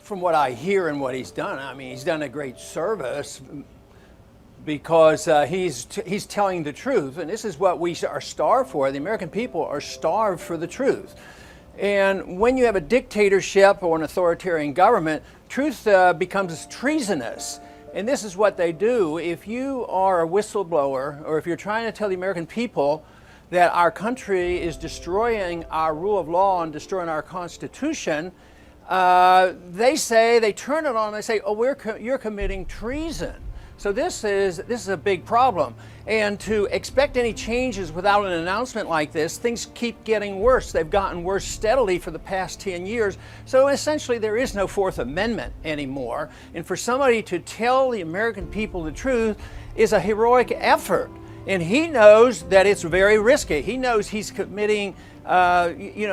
from what I hear and what he's done, I mean, he's done a great service because he's telling the truth, and this is what we are starved for. The American people are starved for the truth. And when you have a dictatorship or an authoritarian government, truth becomes treasonous. And this is what they do. If you are a whistleblower, or if you're trying to tell the American people that our country is destroying our rule of law and destroying our Constitution, they turn it on and they say, oh, you're committing treason. So this is a big problem. And to expect any changes without an announcement like this, things keep getting worse. They've gotten worse steadily for the past 10 years. So essentially there is no Fourth Amendment anymore. And for somebody to tell the American people the truth is a heroic effort. And he knows that it's very risky. He knows he's committing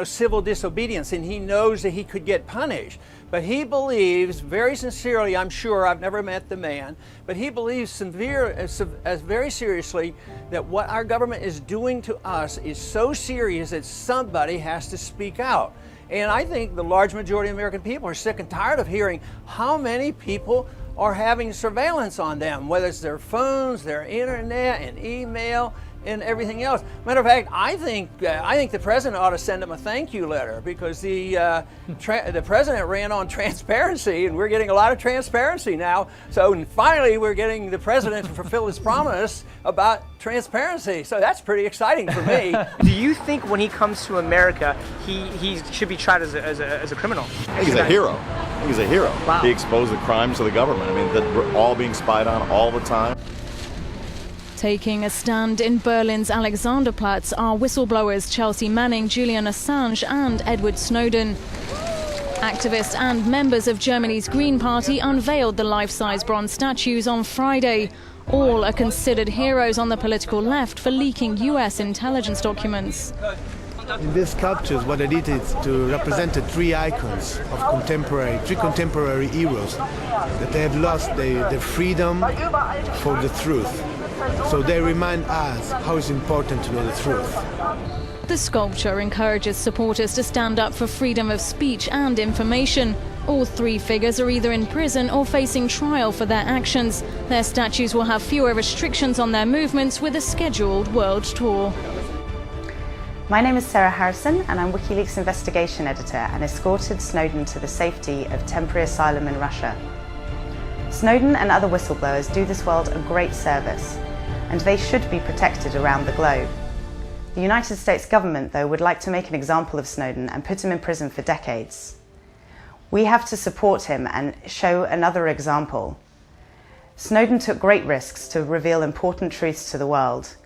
civil disobedience, and he knows that he could get punished. But he believes very sincerely, I'm sure, I've never met the man, but he believes very seriously that what our government is doing to us is so serious that somebody has to speak out. And I think the large majority of American people are sick and tired of hearing how many people are having surveillance on them, whether it's their phones, their internet, and email, and everything else. Matter of fact, I think the president ought to send him a thank you letter, because the president ran on transparency, and we're getting a lot of transparency now. So finally, we're getting the president to fulfill his promise about transparency. So that's pretty exciting for me. Do you think when he comes to America, he should be tried as a criminal? I think he's a hero. I think he's a hero. Wow. He exposed the crimes of the government. I mean, that we're all being spied on all the time. Taking a stand in Berlin's Alexanderplatz are whistleblowers Chelsea Manning, Julian Assange and Edward Snowden. Activists and members of Germany's Green Party unveiled the life-size bronze statues on Friday. All are considered heroes on the political left for leaking US intelligence documents. In these sculptures, what I did is to represent the three icons of three contemporary heroes that they have lost their freedom for the truth. So they remind us how it's important to know the truth. The sculpture encourages supporters to stand up for freedom of speech and information. All three figures are either in prison or facing trial for their actions. Their statues will have fewer restrictions on their movements with a scheduled world tour. My name is Sarah Harrison, and I'm WikiLeaks investigation editor and escorted Snowden to the safety of temporary asylum in Russia. Snowden and other whistleblowers do this world a great service, and they should be protected around the globe. The United States government, though, would like to make an example of Snowden and put him in prison for decades. We have to support him and show another example. Snowden took great risks to reveal important truths to the world.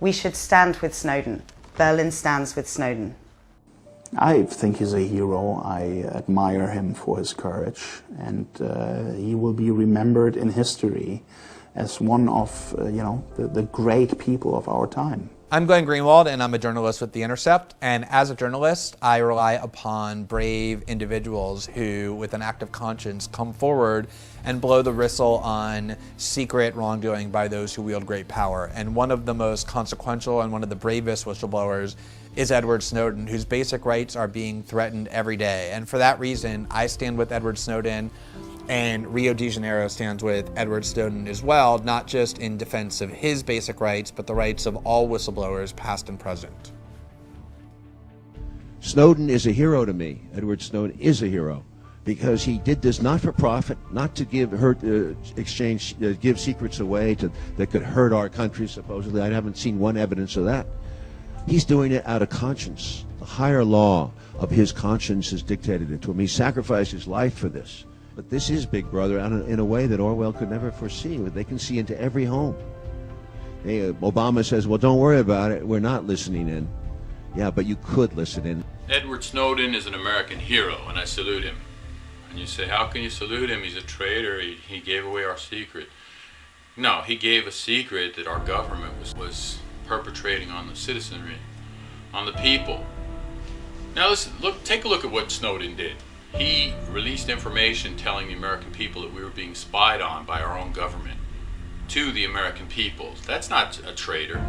We should stand with Snowden. Berlin stands with Snowden. I think he's a hero. I admire him for his courage, and he will be remembered in history as one of the great people of our time. I'm Glenn Greenwald, and I'm a journalist with The Intercept. And as a journalist, I rely upon brave individuals who, with an active conscience, come forward and blow the whistle on secret wrongdoing by those who wield great power. And one of the most consequential and one of the bravest whistleblowers is Edward Snowden, whose basic rights are being threatened every day. And for that reason, I stand with Edward Snowden, and Rio de Janeiro stands with Edward Snowden as well, not just in defense of his basic rights, but the rights of all whistleblowers, past and present. Snowden is a hero to me. Edward Snowden is a hero because he did this not for profit, not to give give secrets away that could hurt our country, supposedly. I haven't seen one evidence of that. He's doing it out of conscience. The higher law of his conscience has dictated it to him. He sacrificed his life for this. But this is Big Brother in a way that Orwell could never foresee. They can see into every home. Obama says, well, don't worry about it. We're not listening in. Yeah, but you could listen in. Edward Snowden is an American hero, and I salute him. And you say, how can you salute him? He's a traitor. He gave away our secret. No, he gave a secret that our government was perpetrating on the citizenry, on the people. Now listen, take a look at what Snowden did. He released information telling the American people that we were being spied on by our own government to the American people. That's not a traitor.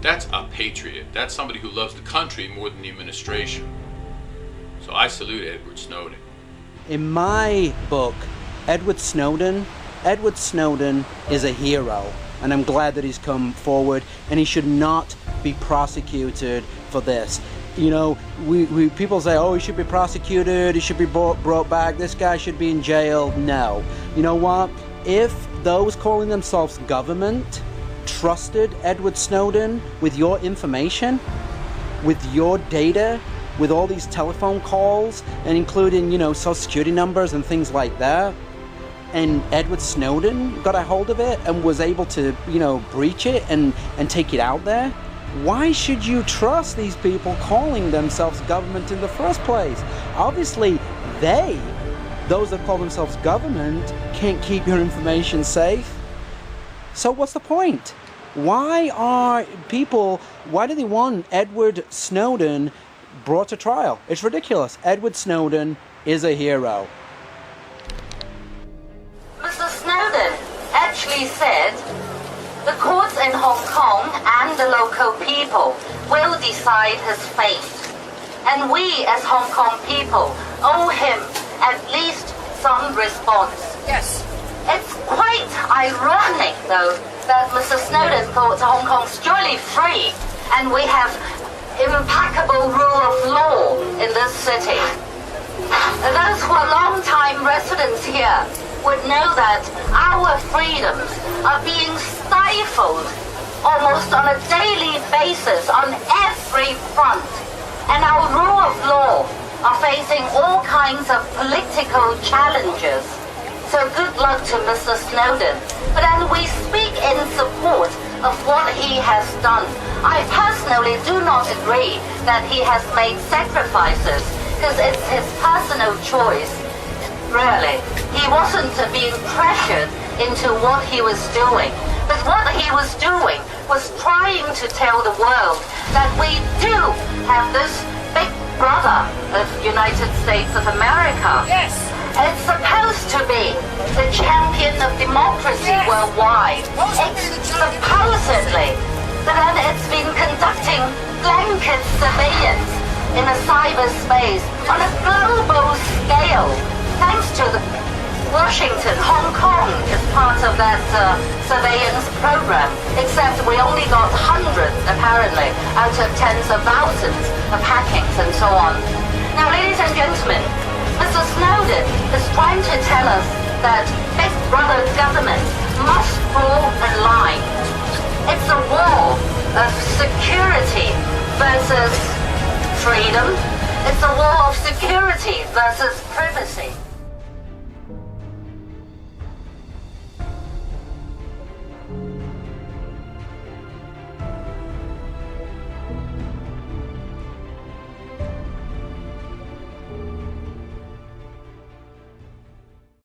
That's a patriot. That's somebody who loves the country more than the administration. So I salute Edward Snowden. In my book, Edward Snowden is a hero, and I'm glad that he's come forward, and he should not be prosecuted for this. You know, people say, oh, he should be prosecuted, he should be brought back, this guy should be in jail. No. You know what? If those calling themselves government trusted Edward Snowden with your information, with your data, with all these telephone calls, and including, you know, social security numbers and things like that, and Edward Snowden got a hold of it and was able to, you know, breach it and take it out there, why should you trust these people calling themselves government in the first place? Obviously, those that call themselves government, can't keep your information safe. So what's the point? Why do they want Edward Snowden brought to trial? It's ridiculous. Edward Snowden is a hero. Mr. Snowden actually said the courts in Hong Kong and the local people will decide his fate. And we as Hong Kong people owe him at least some response. Yes. It's quite ironic, though, that Mr. Snowden thought Hong Kong's surely free and we have impeccable rule of law in this city. Those who are long-time residents here would know that our freedoms are being stifled almost on a daily basis on every front. And our rule of law are facing all kinds of political challenges. So good luck to Mr. Snowden. But then we speak in support of what he has done. I personally do not agree that he has made sacrifices, because it's his personal choice. Really. He wasn't being pressured into what he was doing. But what he was doing was trying to tell the world that we do have this big brother of United States of America. Yes. It's supposed to be the champion of democracy worldwide. It's supposedly, but then it's been conducting blanket surveillance in a cyberspace on a global scale. Thanks to Washington, Hong Kong is part of that surveillance program, except we only got hundreds, apparently, out of tens of thousands of hackings and so on. Now, ladies and gentlemen, Mr. Snowden is trying to tell us that Big Brother government must fall in line. It's a war of security versus freedom. It's a war of security versus privacy.